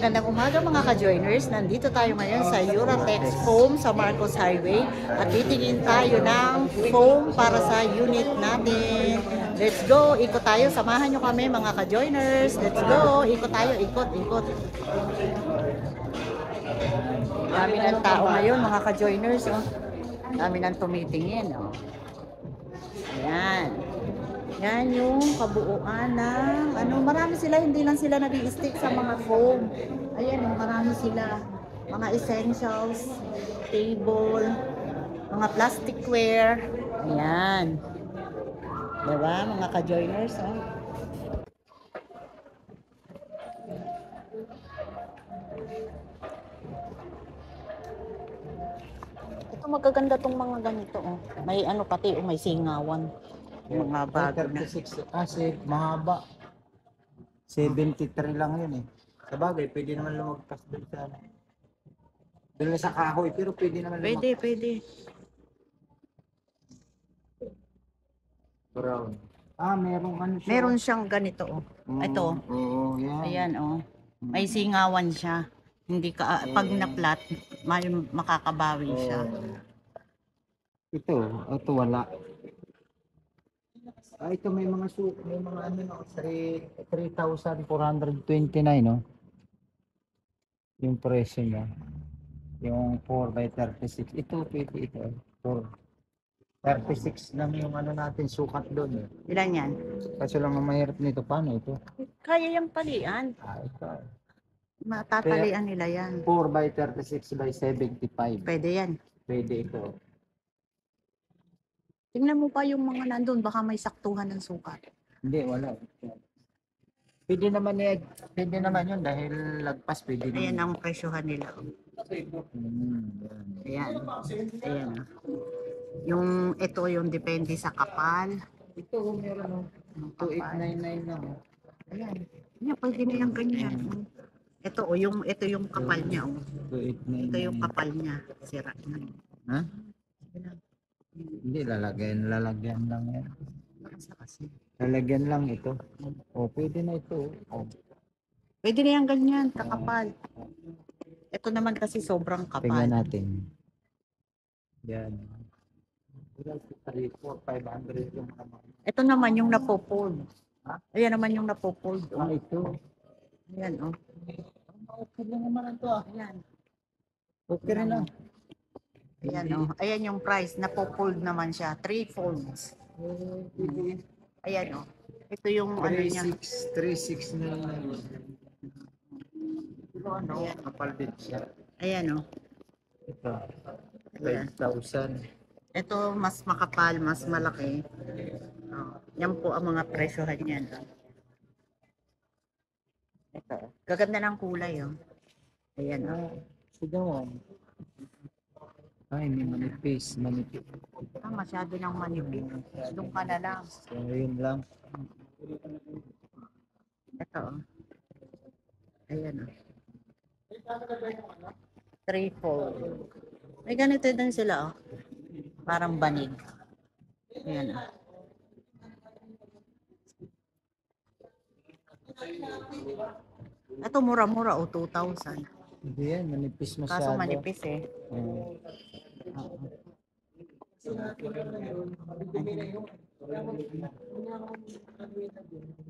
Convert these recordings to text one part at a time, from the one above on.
Magandang umaga mga ka-joiners. Nandito tayo ngayon sa Uratex Foam sa Marcos Highway at titingin tayo ng foam para sa unit natin. Let's go! Ikot tayo. Samahan nyo kami mga ka-joiners. Let's go! Ikot tayo. Ikot, ikot. Dami ng tao ngayon mga ka-joiners. Oh. Dami ng tumitingin. Oh. Ayan. Yan yung kabuuan ng marami sila, hindi lang sila nag-i-stick sa mga foam. Ayan, marami sila. Mga essentials, table, mga plasticware. Ayan. Diba, mga ka-joiners, oh. Ito magaganda tong mga ganito, oh. May pati, may singawan. Mga bago na. 36 kasi mahaba. 73 lang yun eh. Sa bagay, pwede naman lumagpas doon sa doon sa kahoy, pero pwede naman lumagpas. Pwede. Brown. Merong ano siya. Meron siyang ganito, oh. Ito. Oo, yan. Ayan, oh. May singawan siya. Hindi ka, pag na-flat, makakabawi siya. Ito wala. Ito may mga may mga ano na 3,429 no. Yung presyo niya. Yung 4x36. Ito pwede ito. 36 lang yung ano natin sukat doon. Ilan yan? Kaso lang ang mahirap nito paano ito? Kaya yung palian. Ito. Matatalian nila yan. 4x36/75. Pwede yan. Pwede ito. Tingnan mo pa yung mga nandun. Baka may saktuhan ng sukat. Hindi, wala. Pwede naman yun dahil lagpas pwede naman. Ayan ang presyohan nila. Ayan. Ayan. Yung ito yung depende sa kapal. Ito meron 2899 lang. Ayan. Ayan, pwede na yung ganyan. Ito yung kapal niya. 2899. Ito yung kapal niya. Sira na. Ha? Hindi, lalagyan lang yan. Kasi. Lalagyan lang ito. Pwede na ito. Pwede na yung ganyan, kakapal. Ito naman kasi sobrang kapal. Tingnan natin. Yan. 3, 4, 500 yung mga. Ito naman yung napopold. Ayan naman yung napopold. Ito. Ayan, oh. Okay lang naman ito. Ayan. Okay rin lang. Ayan, oh. Ayan yung price. Napopold naman siya. 3 folds. Ayan, oh. Ito yung ano niya. 3,600 na. Ayan. Kapal din siya. Ayan, oh. Ito. Ayan. 5,000. Ito mas makapal, mas malaki. Oh. Yan po ang mga presyohan niyan. Ito. Gaganda ng kulay, oh. Ayan, oh. Sigawan. Ay, may manipis. Masyado ng manipis. Doon ka na lang. So, yun lang. Ito, oh. Ayan, oh. 3-fold. May ganito din sila, oh. Parang banig. Ayan, oh. Ito mura-mura, oh. 2,000. Hindi yan, manipis masyado. Kaso manipis, eh.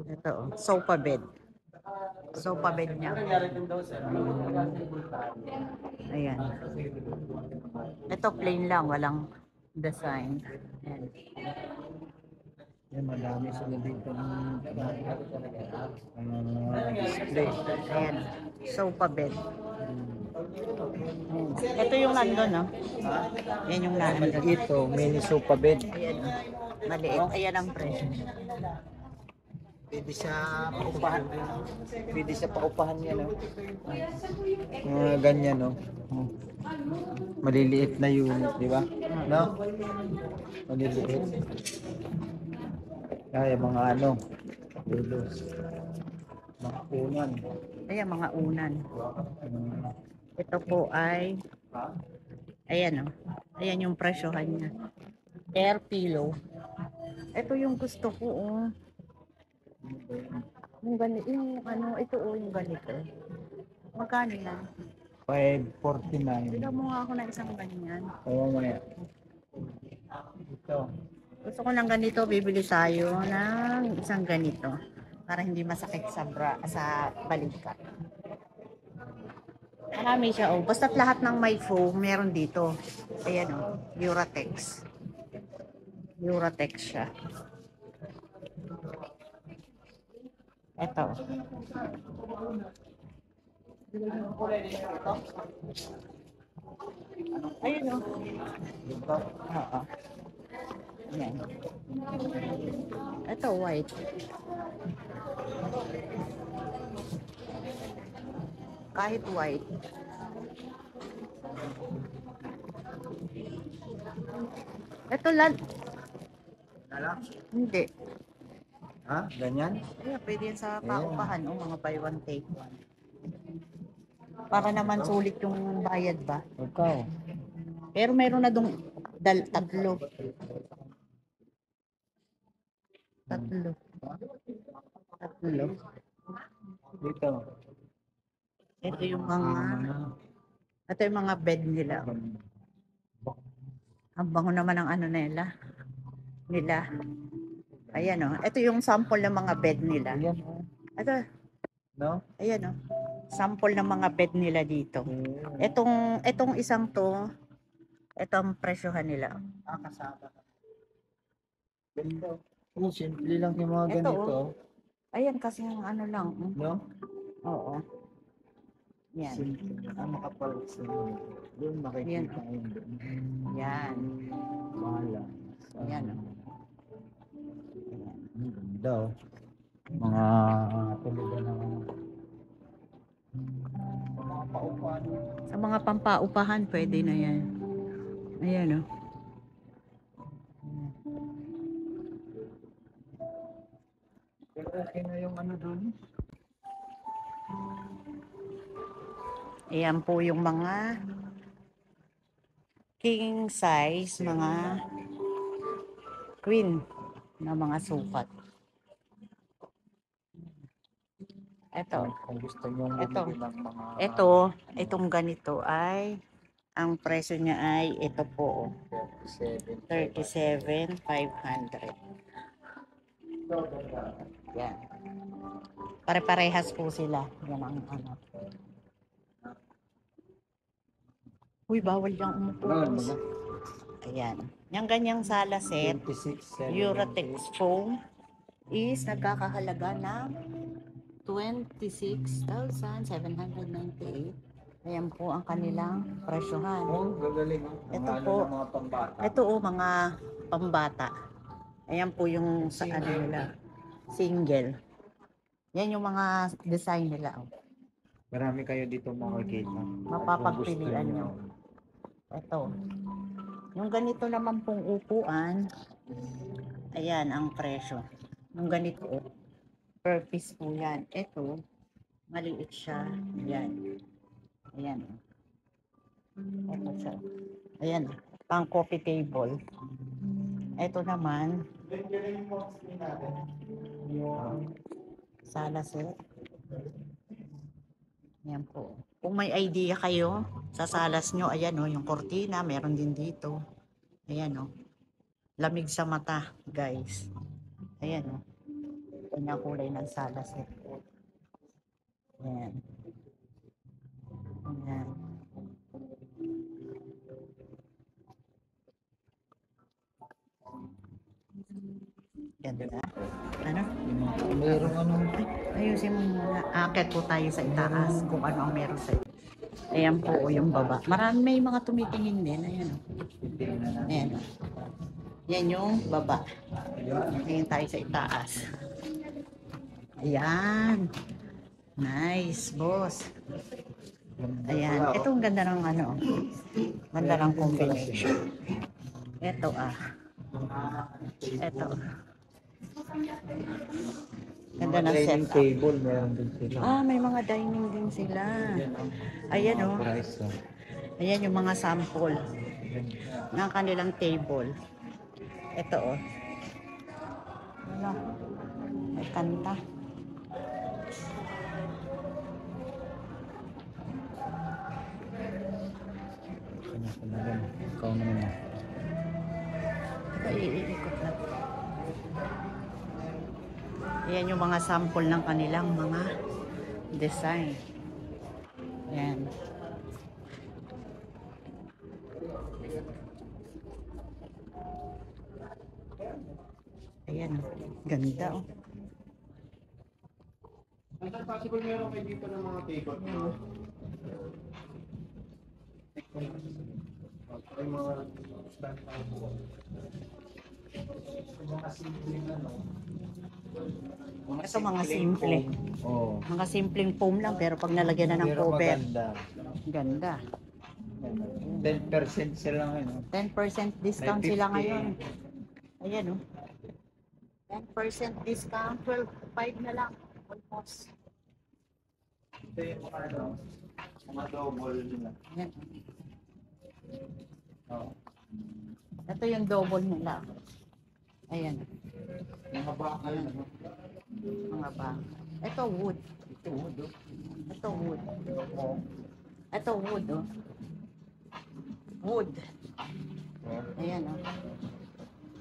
Ito, oh. Sofa bed. Sofa bed niya. Ayan. Ito plain lang, walang design. Ayan. Yan, madami sila dito ng display. Ayan. Sofa bed. Ito yung nandun, no? Yan yung nandun. Ito, mini sofa bed. Ayan, oh. Maliit. Ayan ang presyo. Pwede sa paupahan. Pwede sa paupahan yan, no? Ganyan, no? Maliliit na unit, di ba? No? Maliliit. Ay, mga ano? Dulos. Mga unan. Ayan, mga unan. Ito po ay, ayan, oh. Ayan yung presyohan niya. Air pillow. Ito yung gusto ko, oh. Yung ganito, yung ano, ito, oh, yung ganito. Magkano yan? 549. Bigyan mo nga ako ng isang ganyan. Oo, maya. Ito. Gusto ko ng ganito, bibili tayo ng isang ganito. Para hindi masakit sa balikat. Marami siya, oh. Basta't lahat ng may foam, meron dito. Ayan, oh. Duratex. Duratex siya. Ito. Ayun, oh. Ito. Oo. Ayan. Ito, white. Kahit white. Ito lang. Alam? Hindi. Ha? Ganyan? Kaya pwede yan sa paupahan, oh, mga buy one take one. Para naman sulit yung bayad ba? Ikaw. Pero meron na dong tatlo. Tatlo. Tatlo. Dito. Ito yung mga ito yung mga bed nila. Ang bango naman ng ano nila. Ayan, oh. Ito yung sample ng mga bed nila. Ayan, oh. Ito. No? Ayan, oh. Sample ng mga bed nila dito. Etong isang to, ito ang presyohan nila. Kasama. Ganda. Oh, simple lang yung mga Ito, ganito. Ayan, kasi yung ano lang. No? Oo. Yan. Simple. Makapal sa doon makikita yun doon. Yan. Bahala. Yan, oh. Ang ganda, oh. Mga tulugan ng mga paupuan. Sa mga pampaupahan, pwede na yan. Ayan, oh. Pero okay na yung ano doon. Ayan po yung mga king size, mga queen na mga sukat. Ito. Kung gusto nyo Ito. bumili ng mga Itong ganito ay, ang presyo niya ay, ito po, 37,500. Yan. Pare-parehas po sila. Yan ang ano. Uy, bawal yung umupo. Ayan. Yung ganyang sala set, 26, Duratex foam, is nagkakahalaga ng 26,798. Ayan po ang kanilang presyohan. Oh, gagaling. Ito Mga po. ano ng mga pambata. Ito mga pambata. Ayan po yung sa ano nila. Single. Yan yung mga design nila. Marami kayo dito makikita. Mapapagpilian nyo. Ito. Yung ganito naman pong upuan, ayan ang presyo. Yung ganito, per piece po yan. Ito, maliit siya. Ayan. Ayan. Ito siya. Ayan. Pang coffee table. Ito naman, sala set. Ayan po. Kung may idea kayo sa salas nyo, ayan o, yung cortina, meron din dito. Ayan o. Lamig sa mata, guys. Ayan o. Ito na kulay ng salas set. Ayan. Ayan. Ganda. Ano? Mayroong ano. Ayusin mo muna. Akit po tayo sa itaas kung ano ang meron sa ito. Ayan po yung baba. Marami may mga tumitingin din. Ayan o. Ayan o. Yan yung baba. Tingin tayo sa itaas. Ayan. Nice, boss. Ayan. Ito ang ganda ng ano. Ganda ng combination. Ito Ito. Ganda ng Dining setup. table, meron din sila. May mga dining din sila. Ayan o. Price, oh. Ayan yung mga sample ng kanilang table. Ito o. Wala. May kanta. Ikaw naman. Iikot na. Ayan yung mga sample ng kanilang mga design. Ayan. Ayan. Ganda oh. Possible meron kayo dito ng mga table. Ay mga stand na po. Mga simpleng ano. Ito mga simple. Oo. Mga simpleng foam lang pero pag nalagyan na ng Pero cover, maganda. ganda. 10% sila ngayon. 10% discount May sila 50. ngayon. Ayan oh. 10% discount, 12.5 na lang. Almost. Ito yung mga ano, mga double nila. Ayan. Oo. Ito yung double nila. Ayan. Mga bakal na. Mga ba. Ito wood. Ito, wood. Ito wood. Oo. Ito wood oh. Wood. Ayan oh.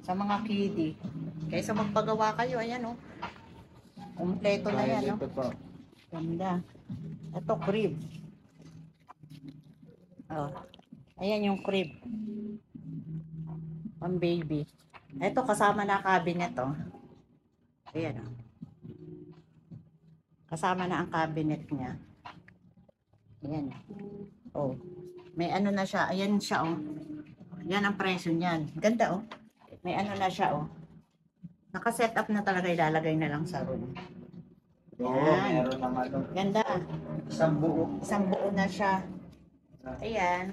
Sa mga kiddie. Kaysa magpagawa kayo, ayan oh. Kompleto na yan oh. Ito pa. Ganda. Ito crib. Oh. Ayan yung crib. Pang baby. Ito kasama na cabinet oh. Ayan oh. Kasama na ang cabinet niya. Ayan. Oh. May ano na siya. Ayan siya oh. Yan ang presyo niyan. Ganda oh. May ano na siya oh. Naka-set up na talaga, ilalagay na lang sa room. Oo, Yan. meron ng ano. Ganda. Isang buo. Isang buo na siya. Ayan.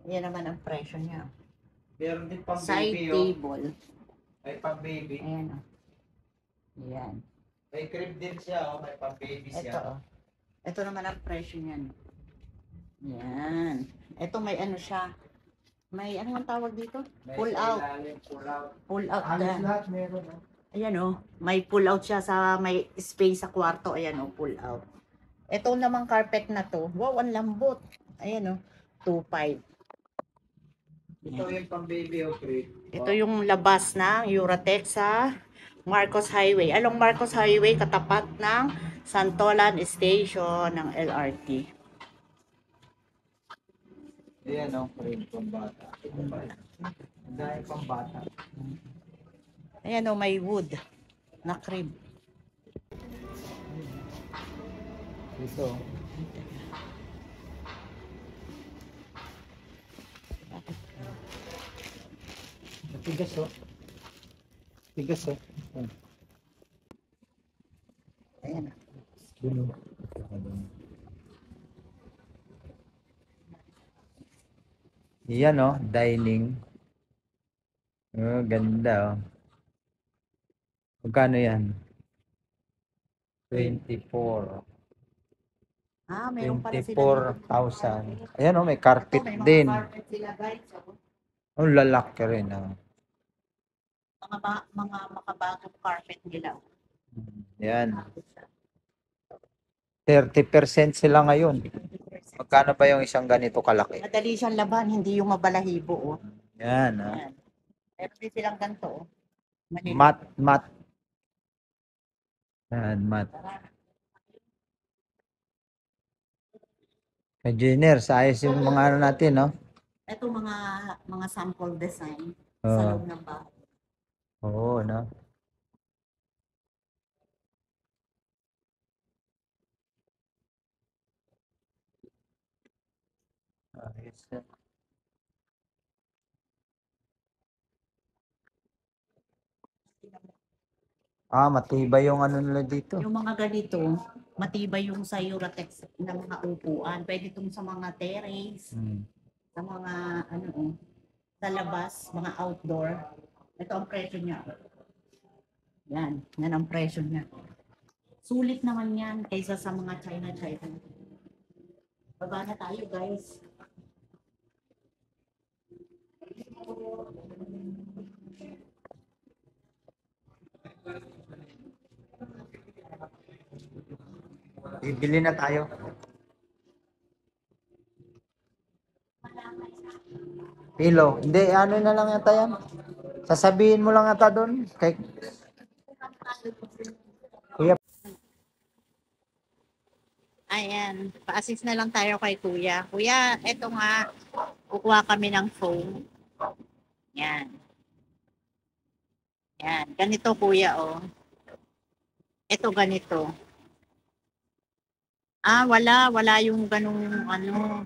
Yan naman ang presyo niya. Meron din pang Side baby. Oh. table. May pang baby. Ayan oh. Ayan. May crib din siya. Oh. May pang baby Ito siya. oh. Ito naman ang presyo niyan. Yan. Ito may ano siya. May ano ang tawag dito? May Pull sa out. ilalim, pull out. Pull out Halos na. lahat meron. Oh. Ayan oh. May pull out siya sa may space sa kwarto. Ayan oh. Pull out. Ito namang carpet na to. Wow, ang lambot. Ayan oh. 2.5. Ito yung pang baby o crib. Ito yung labas ng Eurotex sa Marcos Highway. Along Marcos Highway, katapat ng Santolan Station ng LRT. Ayan o, crib pang bata. Dahil pang bata. Ayan o, may wood na crib. Ito. Tigas o. Tigas o. Ayan. Dulo. Yan o, dining. Oh, ganda o. Magkano yan? 24. Ah, meron pala sila dito. 24,000. Ayan o, may carpet Ito, may mga din. carpet sila guys. Oh. Oh, lalaki rin o. Mga makabagong carpet nila. Yan. 30% sila ngayon. Magkano ba yung isang ganito kalaki? Madali siyang laban, hindi yung mabalahibo. Oh. Yan. Ah. Ayan. Meron din silang ganito. Oh. Manila. Mat. Yan, mat. Engineers, ayos yung mga ano natin, no? Ito mga sample design sa Oo. loob ng bahay. Oo, no? Ayos na. Matibay yung ano nila dito. Yung mga ganito, matibay yung sa Eurotex na mga upuan. Pwede itong sa mga terrace, sa mga ano, sa labas, mga outdoor. Ito ang presyo niya. Yan ang presyo niya. Sulit naman yan kaysa sa mga China. Baba na tayo guys. Bibili na tayo. Kilo. Hindi, ano na lang yata yan. Sasabihin mo lang ata doon. Kay Kuya. Ayan, pa-assist na lang tayo kay Kuya. Kuya, eto nga, kukuha kami ng phone. Yan. Yan. Ganito, Kuya, oh. Ito ganito. Wala yung ganung ano.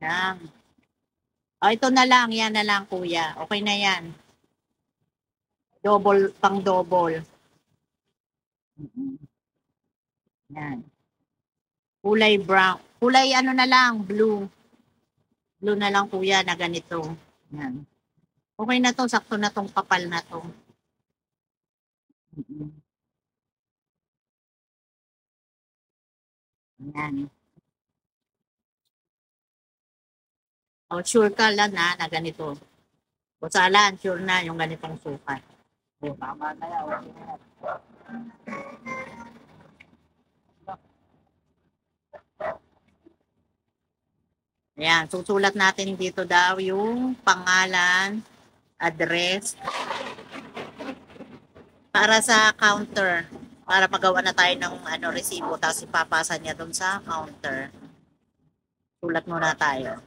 Yan. Ito na lang, yan na lang, Kuya. Okay na yan. Double, pang double. Yan. Kulay brown. Kulay ano na lang, blue. Blue na lang, Kuya, na ganito. Yan. Okay na to, sakto na tong kapal na to. Yan. Sure ka lang na ganito. Busalan, sure na yung ganitong sukat. Tama na yan. Okay na yan. Ayan, susulat natin dito daw yung pangalan, address, para sa counter. Para magawa na tayo ng resibo, tapos ipapasa niya doon sa counter. Sulat muna tayo.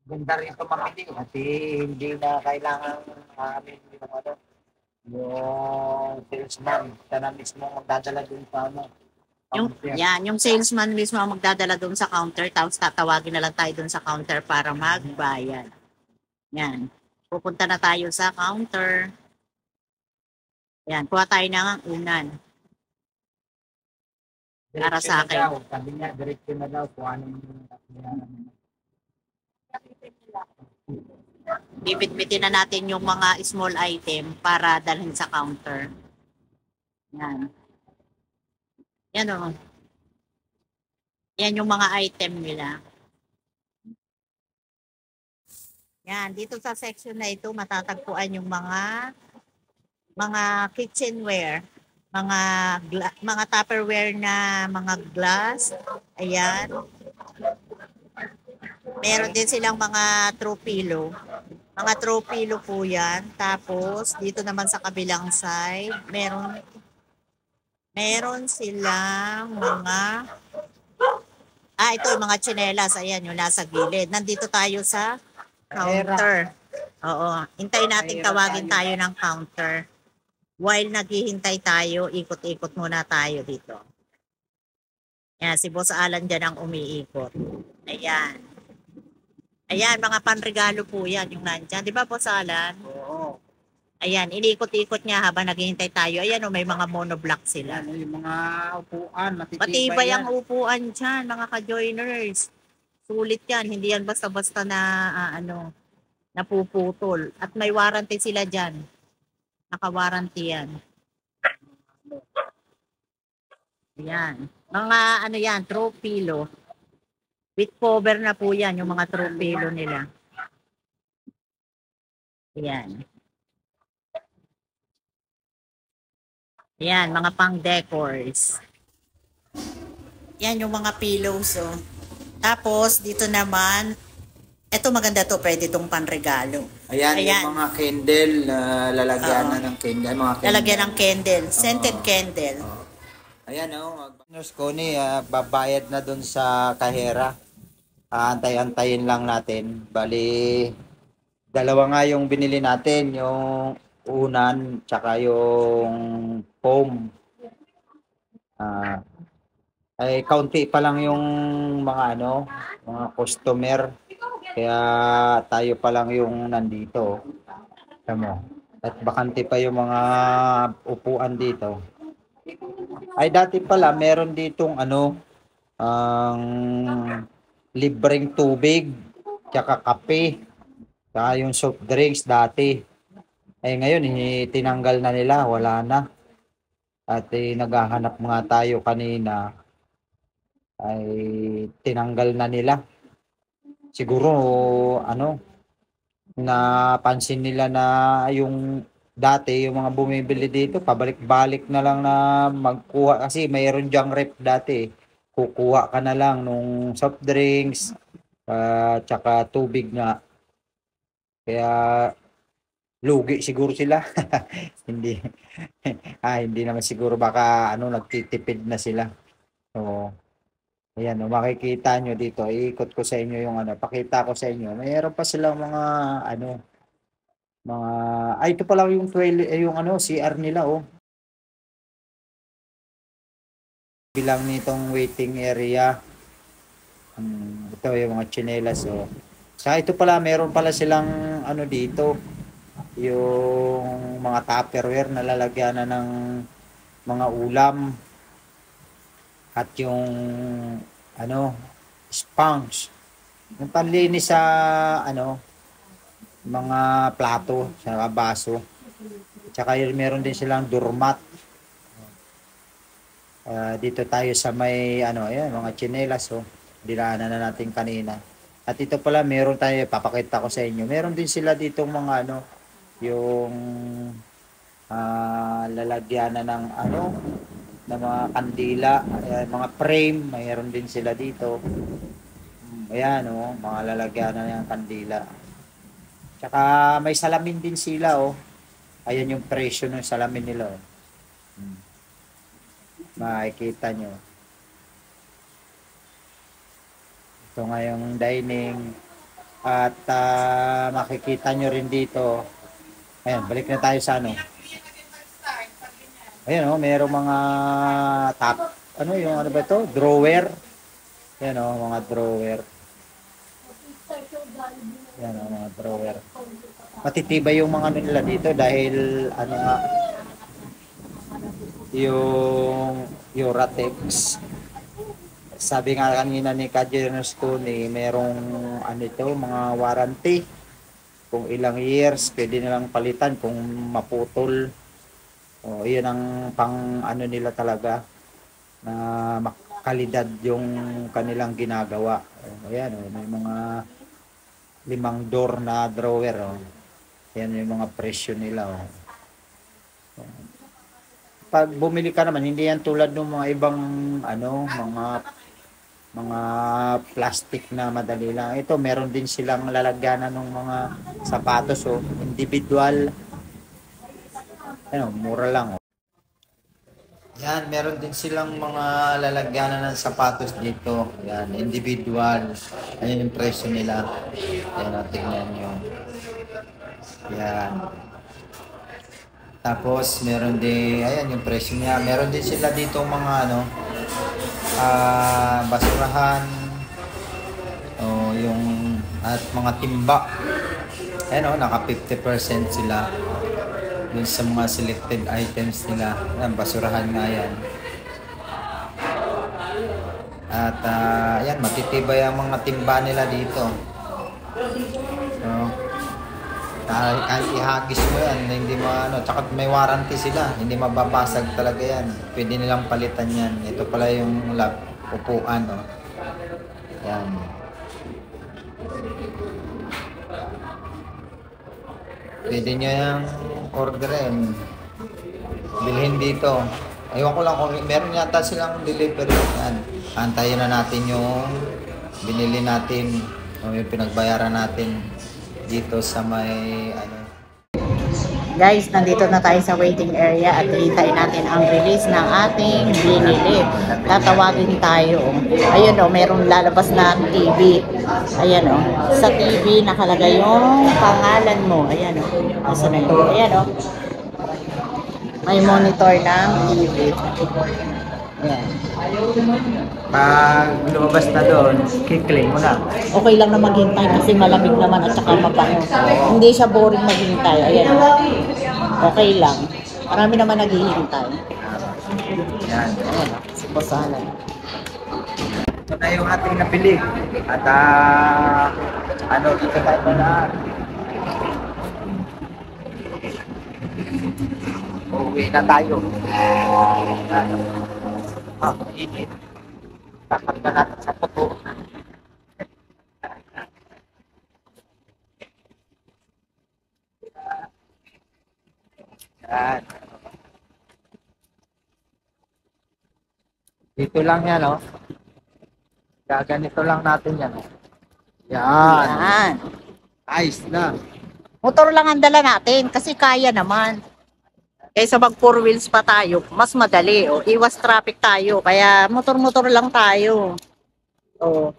Ganda rin ito mamili. At hindi na kailangan amin yung salesman. Siya na mismo magdadala dun sa Yung salesman mismo ang magdadala doon sa counter, tapos tatawagin na lang tayo doon sa counter para magbayad. Yan. Pupunta na tayo sa counter. Yan, kuha tayo ng unan. Para sa akin. Sabi niya, diretso na daw kung anong Bibit-bitin na natin yung mga small item para dalhin sa counter. Yan. Yan o. Yan yung mga item nila. Yan. Dito sa section na ito, matatagpuan yung mga kitchenware. Mga Tupperware na mga glass. Ayan. Meron din silang mga throw pillow. Mga throw pillow po yan. Tapos, dito naman sa kabilang side, meron silang ito yung mga tsinelas. Ayan, yung nasa gilid. Nandito tayo sa counter. Oo. Hintayin natin tawagin tayo ng counter. While naghihintay tayo, ikot-ikot muna tayo dito. Ayan, si Boss Alan dyan ang umiikot. Ayan. Ayan, mga panregalo po yan, yung nandyan. Di ba, Boss Alan? Oo. Ayan, inikot-ikot niya habang naghihintay tayo. Ayan, may mga monoblock sila. Yan, yung mga upuan, Matibay ang upuan dyan, mga ka-joiners. Sulit yan, hindi yan basta-basta na, napuputol. At may warranty sila dyan. Naka-warranty yan. Ayan. Mga yan, throw pillow. With cover na po yan, yung mga throw pillow nila. Ayan. Ayan, mga pang decors. Yan yung mga pillows, oh. Tapos, dito naman, eto maganda to, pwede itong panregalo. Ayan, yung mga candle, lalagyan na ng candle. Mga candle. Lalagyan ng candle, scented candle. Ayan, Nurse Connie, babayad na dun sa kahera. Antay-antayin lang natin. Bali, dalawa nga yung binili natin, yung unan, tsaka yung foam. Ay, kaunti pa lang yung mga mga customer. Kaya tayo pa lang yung nandito. Tama. At bakante pa yung mga upuan dito. Ay, dati pala, meron ditong ang libreng tubig, tsaka kape, tsaka yung soft drinks dati. Ay, ngayon, tinanggal na nila, wala na. At naghahanap nga tayo kanina, ay tinanggal na nila. Siguro, napansin nila na yung Dati, yung mga bumibili dito, pabalik-balik na lang na magkuha. Kasi mayroon dyang rep dati. Kukuha ka na lang nung soft drinks, tsaka tubig nga. Kaya, lugi siguro sila. Hindi, hindi naman siguro baka, nagtitipid na sila. So, ayan, makikita nyo dito, iikot ko sa inyo yung pakita ko sa inyo. Mayroon pa silang mga, ano, mga, ito pa lang yung toilet, yung CR nila, oh. Bilang nitong waiting area. Ito yung mga tsinelas, oh. Sa ito pala, meron pala silang, dito, yung mga tupperware na lalagyan na ng mga ulam. At yung, sponge. Yung panlinis sa, mga plato, sa baso. Tsaka meron din silang doormat. Dito tayo sa may ayan, mga tsinelas, oh. Dinaanan na natin kanina. At ito pala meron tayo, papakita ko sa inyo. Meron din sila ditong mga yung lalagyan na ng ng mga kandila, ayan, mga frame, mayroon din sila dito. Ayan, oh, mga lalagyan na ng kandila. Tsaka may salamin din sila, oh. Ayan yung presyo ng salamin nila, oh. Makikita nyo. Ito nga yung dining. At makikita nyo rin dito. Ayan, balik na tayo sa Ayan, oh, mayroong mga top. Yung ba ito? Drawer. Ayan, oh, mga drawer. Ayan, oh, mga drawer. Matitibay yung mga nila dito dahil nga yung Uratex. Sabi nga kanina ni Kajenos Tony, merong mga warranty. Kung ilang years, pwede nilang palitan kung maputol. O, yun ang pang nila talaga na makalidad yung kanilang ginagawa. O, ayan, may mga 5 door na drawer. O. Yan yung mga presyo nila. O. Pag bumili ka naman, hindi yan tulad ng mga ibang mga plastic na madali lang. Ito, meron din silang lalagyanan ng mga sapatos, oh, individual. Mura lang, oh. Yan, meron din silang mga lalagyanan ng sapatos dito. Yan, individual. Ayan yung presyo nila. Yan, tingnan nyo. Yan. Tapos, meron din, ayan yung presyo niya. Meron din sila dito mga basurahan, at mga timba. Ayan, naka 50% sila dun sa mga selected items nila. Ayan, basurahan nga yan. At ayan, matitibay ang mga timba nila dito. So, kahit ihagis mo yan, hindi mo tsaka may warranty sila, hindi mababasag talaga yan. Pwede nilang palitan yan. Ito pala yung upuan, oh. Yan. Pwede nyo yung orderin. Bilhin dito. Aywan ko lang kung meron yata silang delivery. Yan. Antayin na natin yung binili natin o yung pinagbayaran natin dito sa may Guys, nandito na tayo sa waiting area at hintayin natin ang release ng ating binili. Tatawagin tayo. Ayun, oh, merong lalabas na TV. Ayan, oh. Sa TV nakalagay yung pangalan mo. Ayan, oh. Nasa na yun? Ayan, oh. May monitor ng TV. Ayan. pag lumabas na doon, kiklik mo na. Okay lang na maghintay kasi malamig naman at saka mabango. Hindi siya boring maghintay. Ayan. Okay lang. Marami naman naghihintay. Yan. Ayan. Siposalan. Ito na yung ating napili. At dito tayo na. Uwi na tayo. Init. Takarga natin sa puto. Ito lang yan, oh. Gaganito lang natin yan, oh. Yan. Yan. Ayos na. Motor lang ang dala natin kasi kaya naman. Kaysa mag four wheels pa tayo, mas madali. O, iwas traffic tayo. Kaya motor-motor lang tayo. O,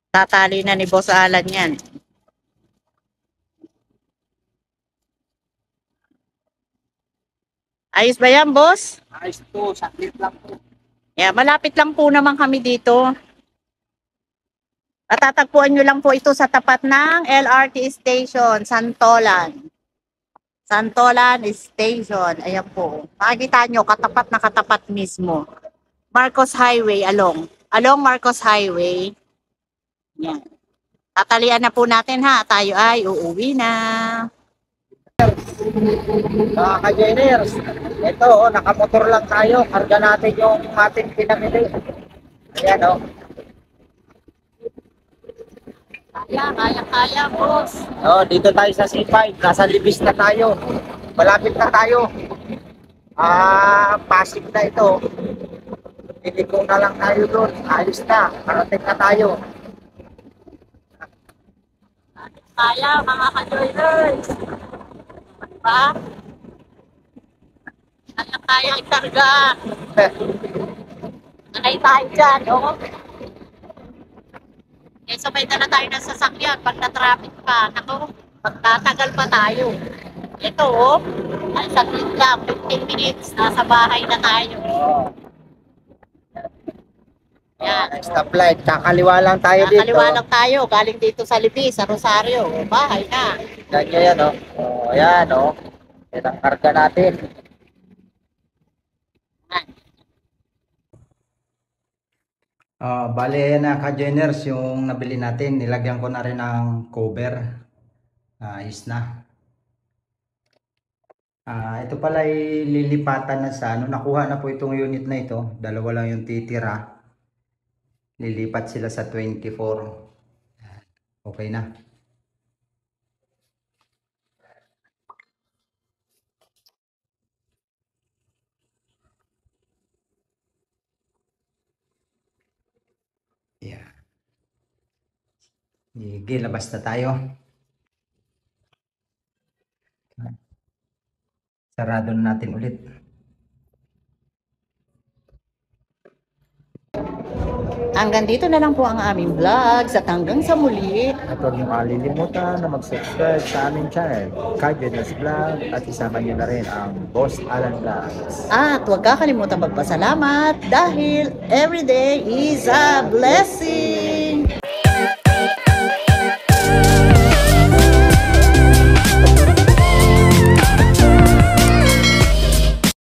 tatali na ni Boss Alan yan. Ayos ba yan, boss? Ayos to. Saklit lang to. Yeah, malapit lang po naman kami dito. At tatagpuan nyo lang po ito sa tapat ng LRT Station, Santolan. Santolan Station. Ayan po. Makikita nyo, katapat na katapat mismo. Marcos Highway along. Along Marcos Highway. Yan. Tatalian na po natin ha. Tayo ay uuwi na. Mga ka-joiners, ito, oh, nakamotor lang tayo. Karga natin yung ating pinamili. Ayan, oh. Kaya, boss. Oh, dito tayo sa C5. Nasa Libis na tayo. Malapit na tayo. Pasig na ito. Iliko na lang tayo doon. Ayos na. Parating na tayo. Kaya, mga ka-joiners. Diba? Kaya ikarga. Nanay tayo dyan, oh. Eh, sabay na tayo ng sasakyan pag na-traffic pa. Naku, magtatagal pa tayo. Ito, oh. Ay, saglit lang. 15 minutes. Nasa bahay na tayo. Yan. Stoplight. Kakaliwa lang tayo dito. Nakaliwa lang tayo. Galing dito sa Libis, sa Rosario. Bahay na. Ganyan yan, oh. Oh, ayan, oh. Yan ang karga natin. Bale na ka-joiners yung nabili natin, nilagyan ko na rin ng cover. Ayos na. Ito pala ay lilipatan na sa ano, nakuha na po itong unit na ito. Dalawa lang yung titira. Lilipat sila sa 24. Okay na. Yeah. Sige, labas na tayo. Sarado na natin ulit. Hanggang dito na lang po ang aming vlogs at hanggang sa muli. At huwag niyo kalilimutan na mag-subscribe sa aming channel, Ka-Joiners Vlog, at isama niyo na rin ang Boss Alan Vlogs. At huwag kakalimutan magpasalamat dahil everyday is a blessing.